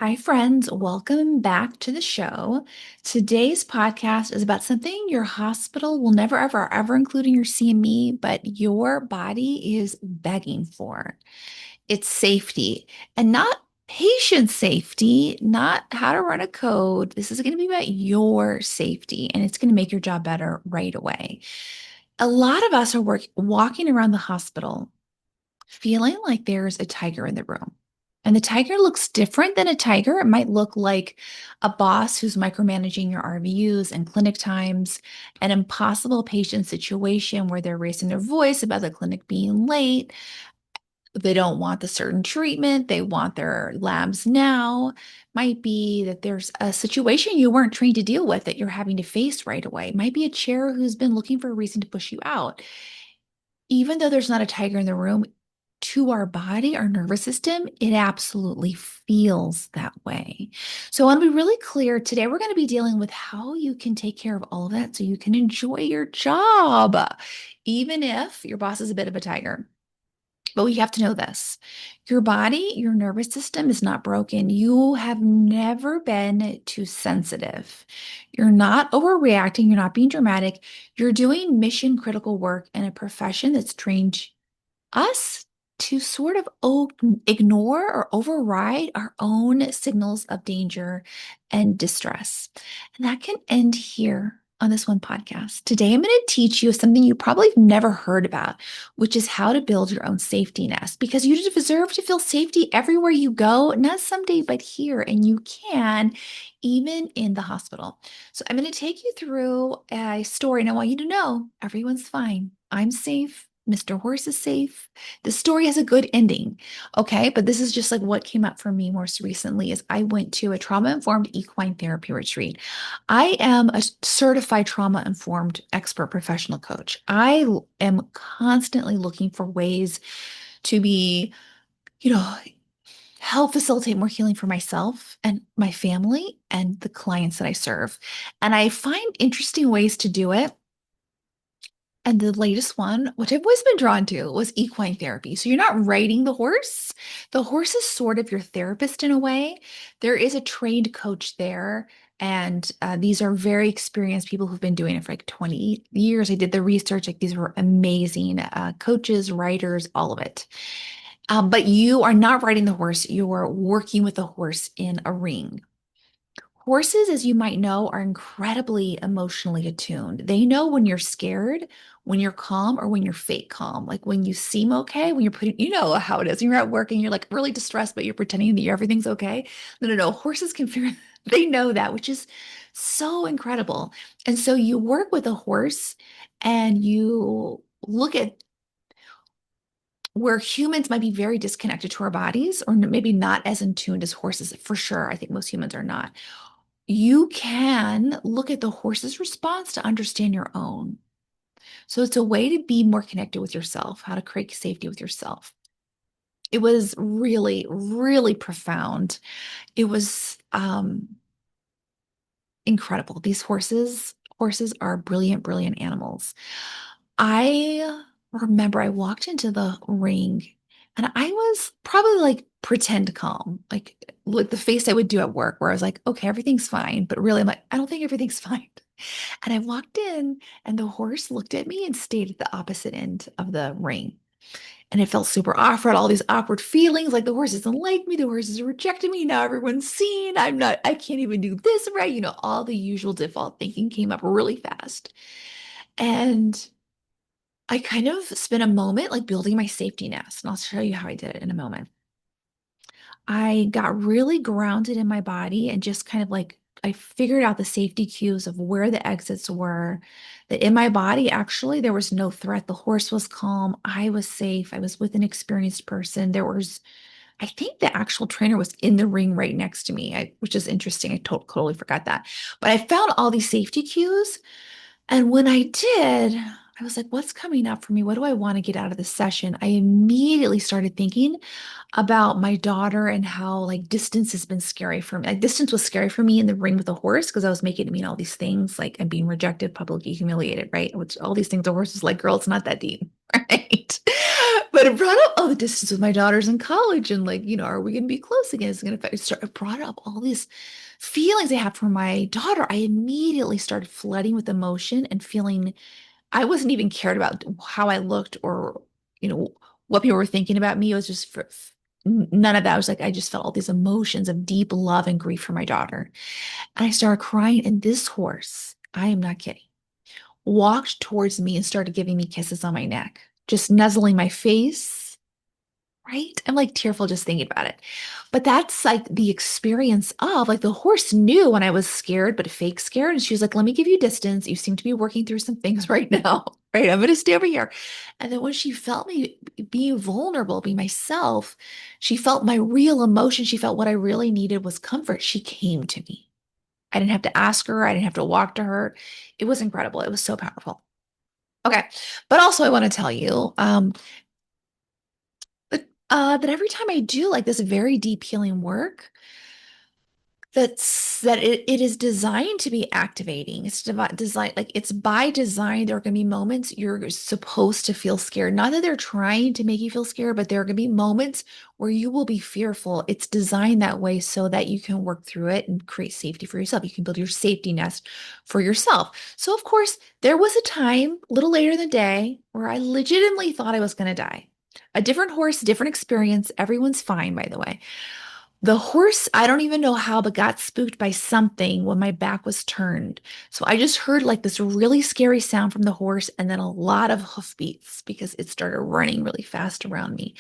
Hi, friends. Welcome back to the show. Today's podcast is about something your hospital will never, ever include in your CME, but your body is begging for. It's safety and not patient safety, not how to run a code. This is going to be about your safety and it's going to make your job better right away. A lot of us are walking around the hospital feeling like there's a tiger in the room. And the tiger looks different than a tiger. It might look like a boss who's micromanaging your RVUs and clinic times, an impossible patient situation where they're raising their voice about the clinic being late. They don't want the certain treatment, they want their labs now. Might be that there's a situation you weren't trained to deal with that you're having to face right away. Might be a chair who's been looking for a reason to push you out. Even though there's not a tiger in the room, to our body, our nervous system, it absolutely feels that way. So I want to be really clear today. We're going to be dealing with how you can take care of all of that so you can enjoy your job, even if your boss is a bit of a tiger. But we have to know this. Your body, your nervous system is not broken. You have never been too sensitive. You're not overreacting. You're not being dramatic. You're doing mission critical work in a profession that's trained us to sort of ignore or override our own signals of danger and distress. And that can end here on this one podcast. Today, I'm going to teach you something you probably have never heard about, which is how to build your own safety nest because you deserve to feel safety everywhere you go, not someday, but here. And you can, even in the hospital. So, I'm going to take you through a story, and I want you to know everyone's fine. I'm safe. Mr. Horse is safe. The story has a good ending. Okay. But this is just like what came up for me most recently is I went to a trauma-informed equine therapy retreat. I am a certified trauma-informed expert professional coach. I am constantly looking for ways to be, you know, help facilitate more healing for myself and my family and the clients that I serve. And I find interesting ways to do it. And the latest one, which I've always been drawn to, was equine therapy. So you're not riding the horse. The horse is sort of your therapist in a way. There is a trained coach there. And these are very experienced people who've been doing it for like 20 years. I did the research. Like these were amazing coaches, writers, all of it. But you are not riding the horse. You are working with the horse in a ring. Horses, as you might know, are incredibly emotionally attuned. They know when you're scared, when you're calm, or when you're fake calm. Like when you seem okay, when you're putting, you know how it is. You're at work and you're like really distressed, but you're pretending that everything's okay. No, no, no. Horses can figure, they know that, which is so incredible. And so you work with a horse and you look at where humans might be very disconnected to our bodies, or maybe not as in tuned as horses, for sure. I think most humans are not. You can look at the horse's response to understand your own. So it's a way to be more connected with yourself, how to create safety with yourself. It was really, really profound. It was incredible. These horses are brilliant, brilliant animals. I remember I walked into the ring and I was probably like pretend calm, like the face I would do at work where I was like, okay, everything's fine. But really, I'm like, I don't think everything's fine. And I walked in and the horse looked at me and stayed at the opposite end of the ring. And it felt super awkward, all these awkward feelings like the horse doesn't like me, the horse is rejecting me. Now everyone's seen. I can't even do this right. All the usual default thinking came up really fast. And I kind of spent a moment like building my safety nest, and I'll show you how I did it in a moment. I got really grounded in my body and just kind of like I figured out the safety cues of where the exits were, that in my body, actually, there was no threat. The horse was calm. I was safe. I was with an experienced person. I think the actual trainer was in the ring right next to me, which is interesting. I totally forgot that. But I found all these safety cues. And when I did, I was like, what's coming up for me? What do I want to get out of this session? I immediately started thinking about my daughter and how like distance has been scary for me. Like distance was scary for me in the ring with a horse because I was making it mean all these things, like I'm being rejected, publicly humiliated, right? Which all these things, the horse is like, girl, it's not that deep, right? But it brought up, oh, the distance with my daughters in college and like, are we going to be close again? It's going to affect, it brought up all these feelings I have for my daughter. I immediately started flooding with emotion and feeling I wasn't even cared about how I looked or, you know, what people were thinking about me. It was just none of that. I was like, I just felt all these emotions of deep love and grief for my daughter. And I started crying. And this horse, I am not kidding, walked towards me and started giving me kisses on my neck, just nuzzling my face. Right? I'm like tearful just thinking about it. But that's like the experience of like the horse knew when I was scared, but fake scared. And she was like, let me give you distance. You seem to be working through some things right now. Right. I'm going to stay over here. And then when she felt me being vulnerable, be myself, she felt my real emotion. She felt what I really needed was comfort. She came to me. I didn't have to ask her. I didn't have to walk to her. It was incredible. It was so powerful. Okay. But also I want to tell you, that every time I do like this very deep healing work, that it is designed to be activating. It's designed like it's by design. There are going to be moments you're supposed to feel scared. Not that they're trying to make you feel scared, but there are going to be moments where you will be fearful. It's designed that way so that you can work through it and create safety for yourself. You can build your safety nest for yourself. So, of course, there was a time a little later in the day where I legitimately thought I was going to die. A different horse, different experience. Everyone's fine, by the way. The horse, I don't even know how, but got spooked by something when my back was turned. So I just heard like this really scary sound from the horse and then a lot of hoofbeats because it started running really fast around me.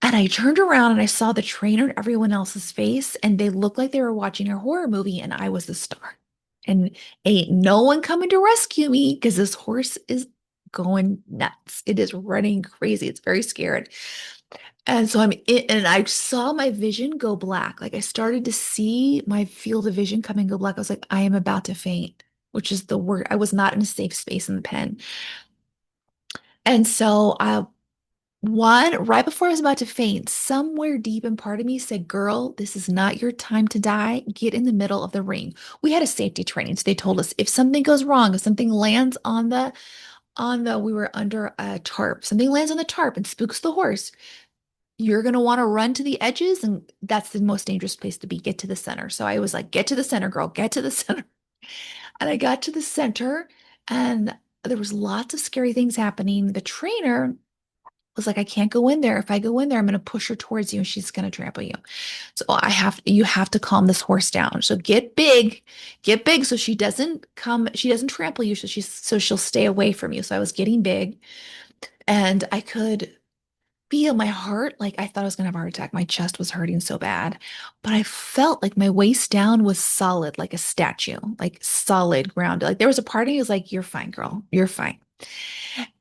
And I turned around and I saw the trainer and everyone else's face, and they looked like they were watching a horror movie, and I was the star. And ain't no one coming to rescue me because this horse is going nuts. It is running crazy. It's very scared. And so I'm in, and I saw my vision go black. Like I started to see my field of vision come and go black. I was like, I am about to faint, which is the word. I was not in a safe space in the pen. And so right before I was about to faint, somewhere deep in part of me said, girl, this is not your time to die. Get in the middle of the ring. We had a safety training. So they told us if something goes wrong, if something lands we were under a tarp, something lands on the tarp and spooks the horse, you're going to want to run to the edges, and that's the most dangerous place to be. Get to the center. So I was like, get to the center, girl, get to the center. And I got to the center, and there was lots of scary things happening. The trainer was like, I can't go in there. If I go in there, I'm going to push her towards you and she's going to trample you. So you have to calm this horse down. So get big so she doesn't trample you. So she'll stay away from you. So I was getting big, and I could feel my heart. Like I thought I was gonna have a heart attack. My chest was hurting so bad, but I felt like my waist down was solid, like a statue, like solid grounded. Like there was a part of me was like, you're fine, girl, you're fine.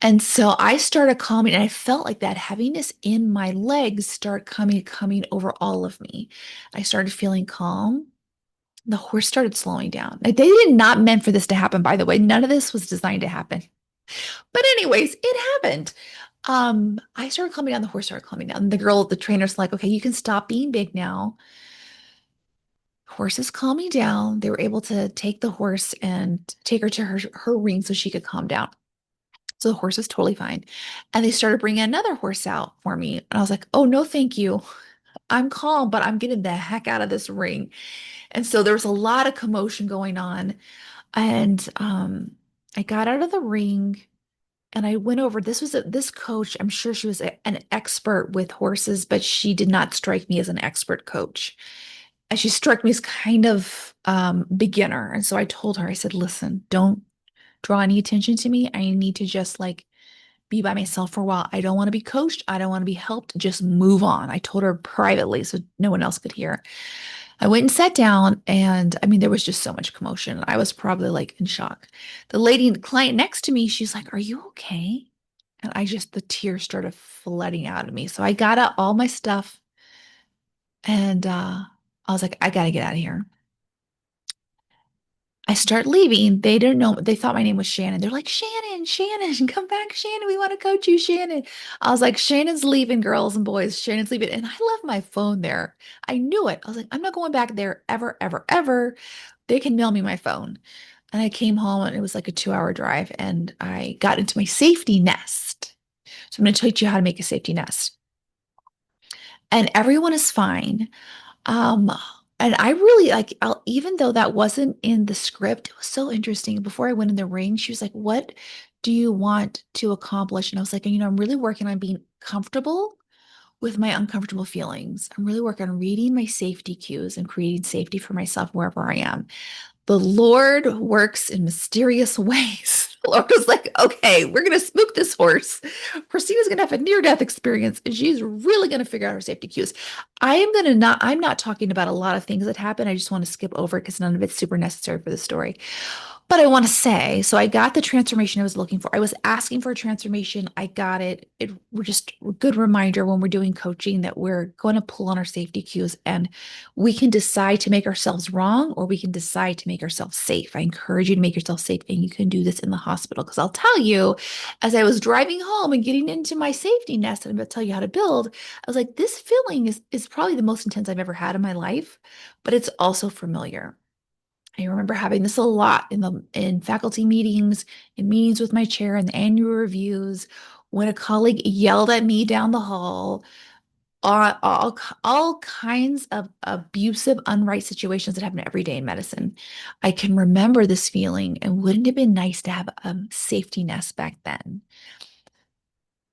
And so I started calming, and I felt like that heaviness in my legs start coming over all of me. I started feeling calm. The horse started slowing down. Like they did not meant for this to happen, by the way. None of this was designed to happen. But anyways, it happened. I started calming down, the horse started calming down. The trainer's like, okay, you can stop being big now. Horse is calming down. They were able to take the horse and take her to her ring so she could calm down. So the horse is totally fine. And they started bringing another horse out for me. And I was like, oh, no, thank you. I'm calm, but I'm getting the heck out of this ring. And so there was a lot of commotion going on. And I got out of the ring. And I went over, this coach, I'm sure she was an expert with horses, but she did not strike me as an expert coach. And she struck me as kind of beginner. And so I told her, I said, listen, don't draw any attention to me. I need to just like be by myself for a while. I don't want to be coached. I don't want to be helped. Just move on. I told her privately so no one else could hear. I went and sat down, and I mean, there was just so much commotion. I was probably like in shock. The client next to me, she's like, are you okay? And the tears started flooding out of me. So I got out all my stuff, and I was like, I got to get out of here. I start leaving. They didn't know. They thought my name was Shannon. They're like, Shannon, come back, Shannon. We want to coach you, Shannon. I was like, Shannon's leaving, girls and boys. Shannon's leaving. And I left my phone there. I knew it. I was like, I'm not going back there ever, ever, ever. They can mail me my phone. And I came home, and it was like a 2-hour drive, and I got into my safety nest. So I'm going to teach you how to make a safety nest. And everyone is fine. Um, and I really like, even though that wasn't in the script, it was so interesting. Before I went in the ring, she was like, "What do you want to accomplish?" And I was like, I'm really working on being comfortable with my uncomfortable feelings. I'm really working on reading my safety cues and creating safety for myself wherever I am. The Lord works in mysterious ways. The Lord was like, okay, we're going to spook this horse. Christina's going to have a near-death experience, and she's really going to figure out her safety cues. I'm not talking about a lot of things that happen. I just want to skip over because none of it's super necessary for the story. But I want to say, so I got the transformation I was looking for. I was asking for a transformation. I got it. It we're just a good reminder when we're doing coaching that we're going to pull on our safety cues and we can decide to make ourselves wrong or we can decide to make ourselves safe. I encourage you to make yourself safe and you can do this in the hospital because I'll tell you, as I was driving home and getting into my safety nest, and I'm going to tell you how to build, I was like, this feeling is probably the most intense I've ever had in my life, but it's also familiar. I remember having this a lot in faculty meetings, in meetings with my chair, in the annual reviews, when a colleague yelled at me down the hall, all kinds of abusive, unright situations that happen every day in medicine. I can remember this feeling, and wouldn't it have been nice to have a safety nest back then?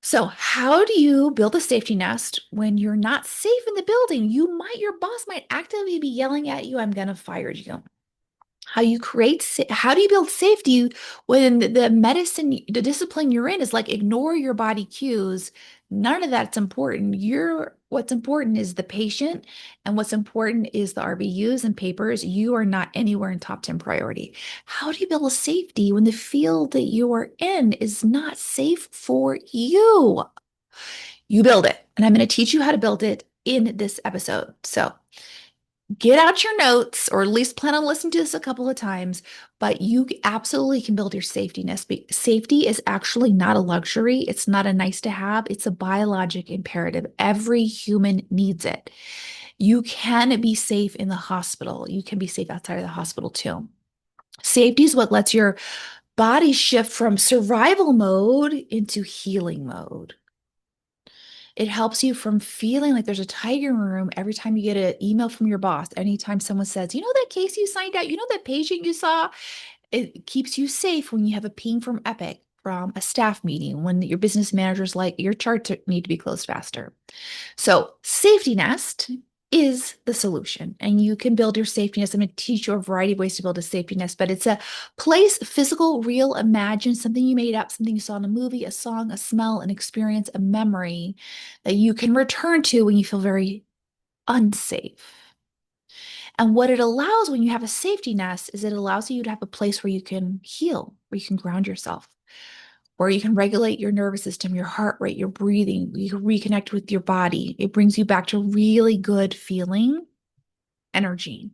So, how do you build a safety nest when you're not safe in the building? Your boss might actively be yelling at you, I'm gonna fire you. How do you build safety when the medicine, the discipline you're in is like ignore your body cues? None of that's important. What's important is the patient, and what's important is the RVUs and papers. You are not anywhere in top 10 priority. How do you build a safety when the field that you are in is not safe for you? You build it, and I'm going to teach you how to build it in this episode. So get out your notes, or at least plan on listening to this a couple of times, but you absolutely can build your safety nest. Safety is actually not a luxury. It's not a nice to have. It's a biologic imperative. Every human needs it. You can be safe in the hospital. You can be safe outside of the hospital too. Safety is what lets your body shift from survival mode into healing mode. It helps you from feeling like there's a tiger in the room every time you get an email from your boss. Anytime someone says, that case you signed out, that patient you saw, it keeps you safe when you have a ping from Epic from a staff meeting, when your business manager's like, your charts need to be closed faster. So, safety nest is the solution, and you can build your safety nest. I'm going to teach you a variety of ways to build a safety nest, but it's a place, physical, real, imagined, something you made up, something you saw in a movie, a song, a smell, an experience, a memory that you can return to when you feel very unsafe. And what it allows when you have a safety nest is it allows you to have a place where you can heal, where you can ground yourself, where you can regulate your nervous system, your heart rate, your breathing. You can reconnect with your body. It brings you back to really good feeling energy.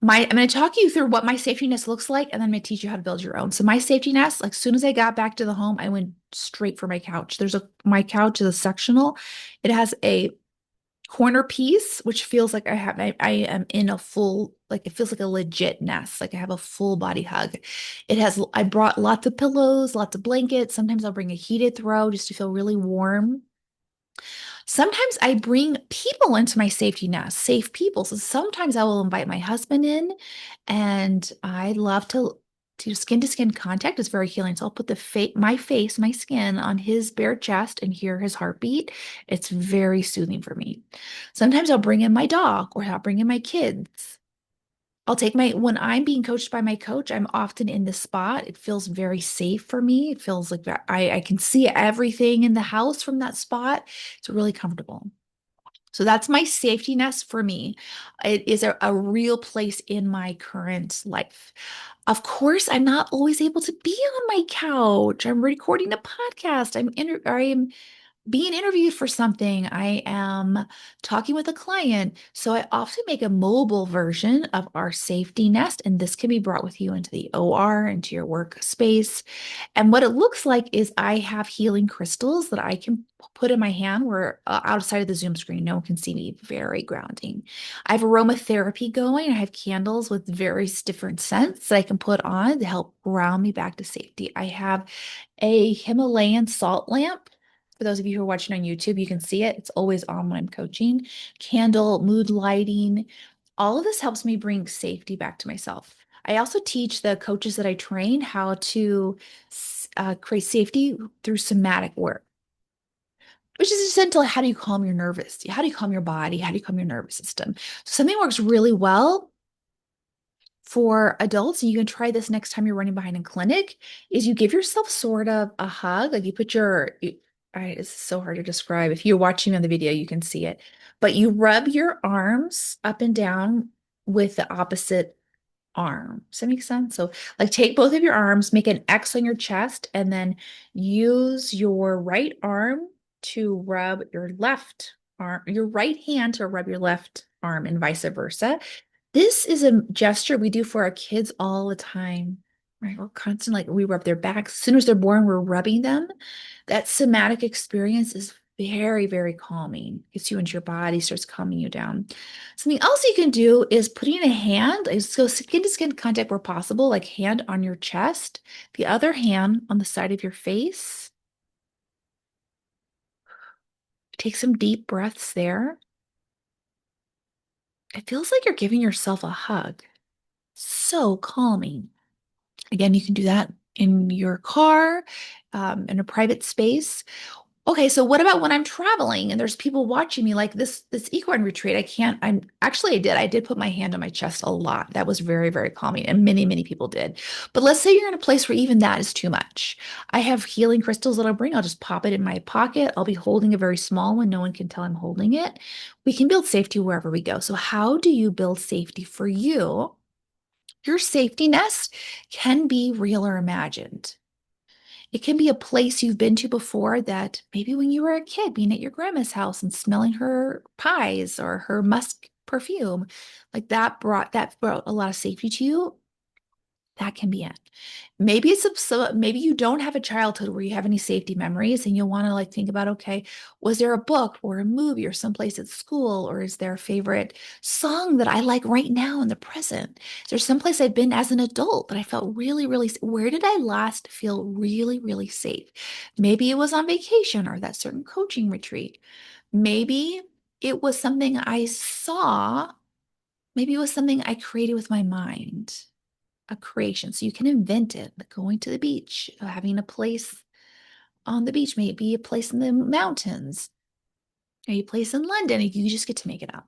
I'm going to talk you through what my safety nest looks like, and then I'm going to teach you how to build your own. So my safety nest, like as soon as I got back to the home, I went straight for my couch. My couch is a sectional. It has a corner piece, which feels like I am in a full, like it feels like a legit nest. Like I have a full body hug. I brought lots of pillows, lots of blankets. Sometimes I'll bring a heated throw just to feel really warm. Sometimes I bring people into my safety nest, safe people. So sometimes I will invite my husband in, and I love to skin to skin contact is very healing. So I'll put my skin on his bare chest and hear his heartbeat. It's very soothing for me. Sometimes I'll bring in my dog or I'll bring in my kids. When I'm being coached by my coach, I'm often in the spot. It feels very safe for me. It feels like I can see everything in the house from that spot. It's really comfortable. So that's my safety nest for me. It is a real place in my current life. Of course, I'm not always able to be on my couch. I'm recording a podcast. I am being interviewed for something. I am talking with a client. So I often make a mobile version of our safety nest, and this can be brought with you into the OR, into your workspace. And what it looks like is I have healing crystals that I can put in my hand where outside of the Zoom screen, no one can see me. Very grounding. I have aromatherapy going. I have candles with various different scents that I can put on to help ground me back to safety. I have a Himalayan salt lamp For those of you who are watching on YouTube, you can see it. It's always on when I'm coaching. Candle, mood lighting, all of this helps me bring safety back to myself. I also teach the coaches that I train how to create safety through somatic work, which is essentially how do you calm your nervous? How do you calm your body? How do you calm your nervous system? So something works really well for adults, and you can try this next time you're running behind in clinic, is you give yourself sort of a hug. Like you put it's so hard to describe. If you're watching on the video, you can see it, but you rub your arms up and down with the opposite arm. Does that make sense? So, like, take both of your arms, make an X on your chest, and then use your right arm to rub your left arm, your right hand to rub your left arm, and vice versa. This is a gesture we do for our kids all the time, right? We're constantly like we rub their backs. As soon as they're born, we're rubbing them. That somatic experience is very, very calming. Gets you into your body, starts calming you down. Something else you can do is putting a hand, so skin to skin contact where possible, like hand on your chest, the other hand on the side of your face. Take some deep breaths there. It feels like you're giving yourself a hug. So calming. Again, you can do that in your car, in a private space. Okay, so what about when I'm traveling and there's people watching me like this equine retreat? I did put my hand on my chest a lot. That was very, very calming, and many, many people did. But let's say you're in a place where even that is too much. I have healing crystals that I'll bring. I'll just pop it in my pocket. I'll be holding a very small one. No one can tell I'm holding it. We can build safety wherever we go. So how do you build safety for you? Your safety nest can be real or imagined. It can be a place you've been to before that maybe when you were a kid, being at your grandma's house and smelling her pies or her musk perfume, like that brought a lot of safety to you. That can be it. Maybe you don't have a childhood where you have any safety memories and you'll want to like think about, okay, was there a book or a movie or someplace at school, or is there a favorite song that I like right now in the present? Is there someplace I've been as an adult that I felt really, really, where did I last feel really, really safe? Maybe it was on vacation or that certain coaching retreat. Maybe it was something I saw. Maybe it was something I created with my mind, a creation. So you can invent it, like going to the beach, having a place on the beach, maybe a place in the mountains, maybe a place in London. You just get to make it up.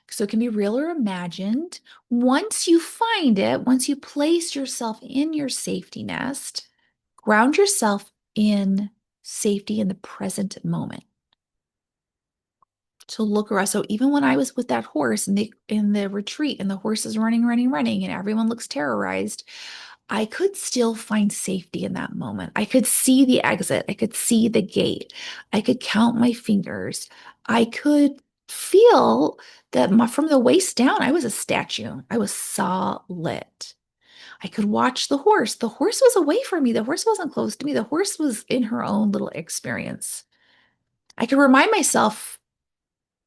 So it can be real or imagined. Once you find it, once you place yourself in your safety nest, ground yourself in safety in the present moment. To look around. So even when I was with that horse in the retreat and the horse is running, running, running, and everyone looks terrorized, I could still find safety in that moment. I could see the exit. I could see the gate. I could count my fingers. I could feel that from the waist down, I was a statue. I was solid. I could watch the horse. The horse was away from me. The horse wasn't close to me. The horse was in her own little experience. I could remind myself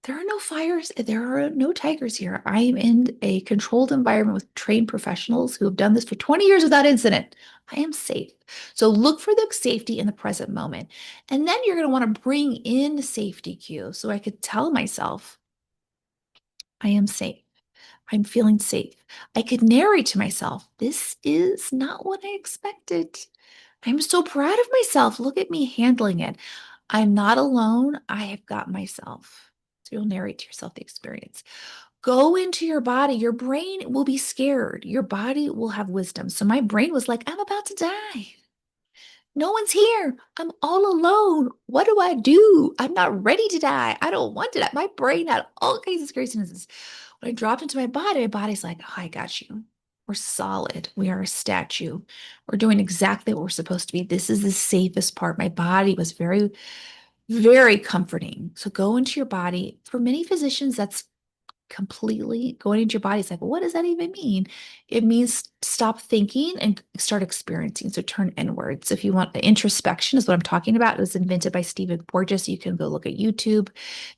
there are no fires. There are no tigers here. I am in a controlled environment with trained professionals who have done this for 20 years without incident. I am safe. So look for the safety in the present moment. And then you're going to want to bring in safety cues. So I could tell myself, I am safe. I'm feeling safe. I could narrate to myself, this is not what I expected. I'm so proud of myself. Look at me handling it. I'm not alone. I have got myself. So you'll narrate to yourself the experience. Go into your body. Your brain will be scared. Your body will have wisdom. So my brain was like, I'm about to die. No one's here. I'm all alone. What do I do? I'm not ready to die. I don't want to die. My brain had all kinds of crazinesses. When I dropped into my body's like, oh, I got you. We're solid. We are a statue. We're doing exactly what we're supposed to be. This is the safest part. My body was very, very comforting. So go into your body. For many physicians, that's completely going into your body. It's like, what does that even mean? It means stop thinking and start experiencing. So turn inwards. If you want the introspection is what I'm talking about. It was invented by Stephen Porges. You can go look at YouTube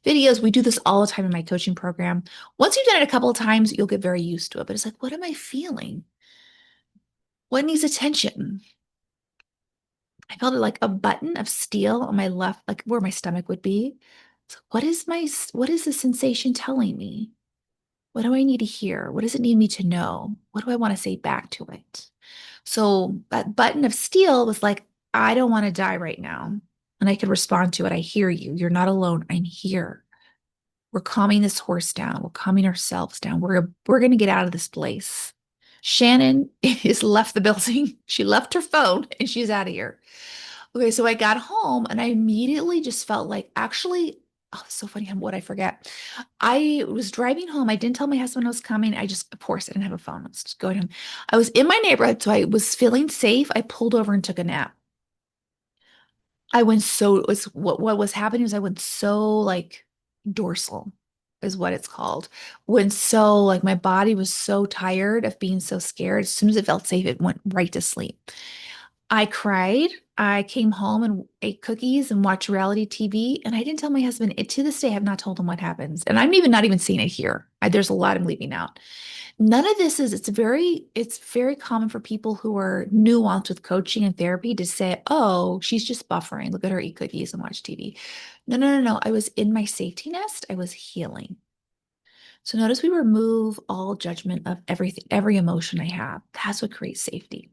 videos. We do this all the time in my coaching program. Once you've done it a couple of times, you'll get very used to it. But it's like, what am I feeling? What needs attention? I felt like a button of steel on my left, like where my stomach would be. So what is the sensation telling me? What do I need to hear? What does it need me to know? What do I want to say back to it? So that button of steel was like, I don't want to die right now. And I could respond to it. I hear you. You're not alone. I'm here. We're calming this horse down. We're calming ourselves down. We're going to get out of this place. Shannon is left the building. She left her phone and she's out of here. Okay, so I got home and I immediately just felt like actually, oh, it's so funny what I forget. I was driving home. I didn't tell my husband I was coming. I just, of course, I didn't have a phone. Let's just go to him. I was in my neighborhood, so I was feeling safe. I pulled over and took a nap. I went so it was what was happening was I went so like dorsal is what it's called. Went so like my body was so tired of being so scared. As soon as it felt safe, it went right to sleep. I cried. I came home and ate cookies and watched reality TV. And I didn't tell my husband. To this day, I have not told him what happens. And I'm even not even seeing it here. There's a lot I'm leaving out. None of this is, it's very common for people who are nuanced with coaching and therapy to say, oh, she's just buffering. Look at her eat cookies and watch TV. No, no, no, no. I was in my safety nest. I was healing. So notice we remove all judgment of everything, every emotion I have. That's what creates safety.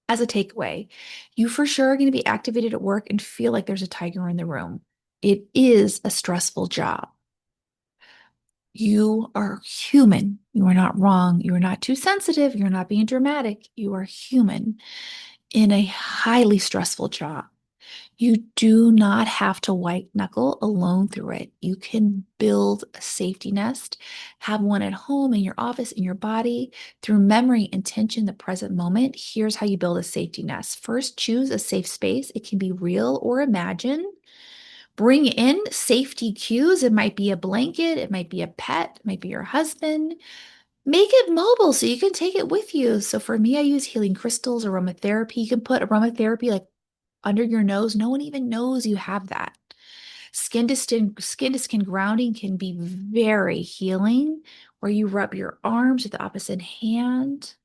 As a takeaway, you for sure are going to be activated at work and feel like there's a tiger in the room. It is a stressful job. You are human. You are not wrong. You are not too sensitive. You're not being dramatic. You are human in a highly stressful job. You do not have to white knuckle alone through it. You can build a safety nest, have one at home, in your office, in your body, through memory, intention, the present moment. Here's how you build a safety nest. First, choose a safe space. It can be real or imagined. Bring in safety cues. It might be a blanket, it might be a pet, it might be your husband. Make it mobile so you can take it with you. So for me, I use healing crystals, aromatherapy. You can put aromatherapy like under your nose. No one even knows you have that. Skin to skin grounding can be very healing, where you rub your arms with the opposite hand,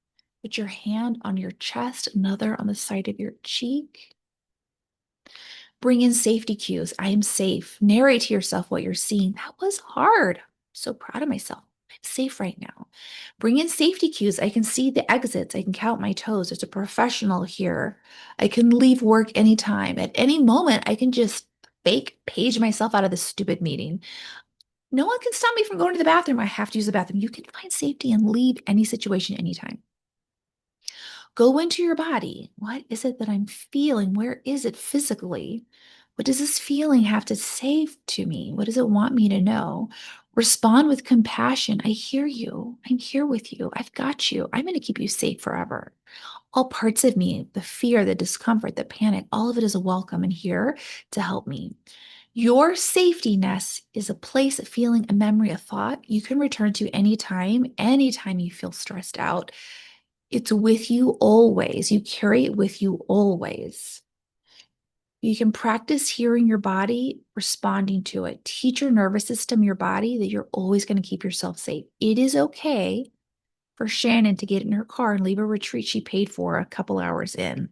put your hand on your chest, another on the side of your cheek. Bring in safety cues. I am safe. Narrate to yourself what you're seeing. That was hard. I'm so proud of myself. I'm safe right now. Bring in safety cues. I can see the exits. I can count my toes. There's a professional here. I can leave work anytime. At any moment, I can just fake page myself out of this stupid meeting. No one can stop me from going to the bathroom. I have to use the bathroom. You can find safety and leave any situation anytime. Go into your body. What is it that I'm feeling? Where is it physically? What does this feeling have to say to me? What does it want me to know? Respond with compassion. I hear you. I'm here with you. I've got you. I'm going to keep you safe forever. All parts of me, the fear, the discomfort, the panic, all of it is a welcome and here to help me. Your safety nest is a place, a feeling, a memory, a thought you can return to anytime you feel stressed out. It's with you always. You carry it with you always. You can practice hearing your body, responding to it. Teach your nervous system, your body, that you're always going to keep yourself safe. It is okay for Shannon to get in her car and leave a retreat she paid for a couple hours in.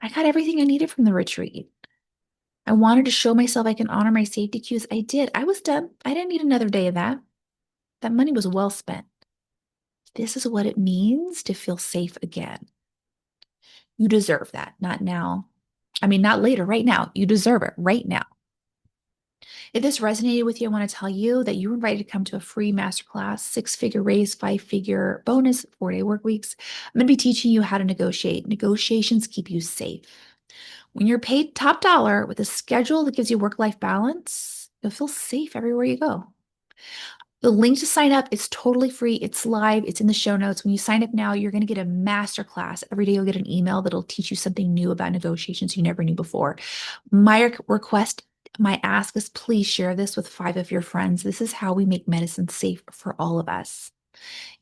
I got everything I needed from the retreat. I wanted to show myself I can honor my safety cues. I did. I was done. I didn't need another day of that. That money was well spent. This is what it means to feel safe again. You deserve that, not now. I mean, not later, right now. You deserve it right now. If this resonated with you, I want to tell you that you're invited to come to a free masterclass, 6-figure raise, 5-figure bonus, 4-day work weeks. I'm going to be teaching you how to negotiate. Negotiations keep you safe. When you're paid top dollar with a schedule that gives you work-life balance, you'll feel safe everywhere you go. The link to sign up is totally free. It's live. It's in the show notes. When you sign up now, you're going to get a master class. Every day you'll get an email that'll teach you something new about negotiations you never knew before. My request, my ask is please share this with 5 of your friends. This is how we make medicine safe for all of us.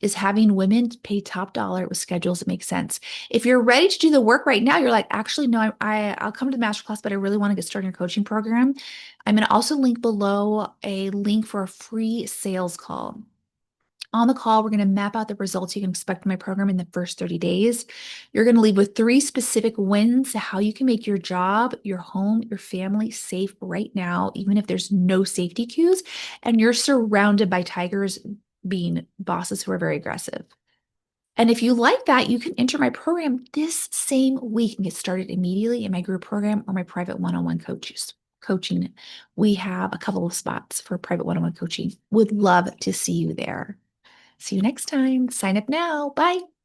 Is having women pay top dollar with schedules that make sense. If you're ready to do the work right now, you're like, actually, no, I'll come to the masterclass, but I really want to get started in your coaching program. I'm going to also link below a link for a free sales call. On the call, we're going to map out the results you can expect from my program in the first 30 days. You're going to leave with 3 specific wins to how you can make your job, your home, your family safe right now, even if there's no safety cues and you're surrounded by tigers being bosses who are very aggressive. And if you like that, you can enter my program this same week and get started immediately in my group program or my private one-on-one coaching. We have a couple of spots for private one-on-one coaching. Would love to see you there. See you next time. Sign up now. Bye.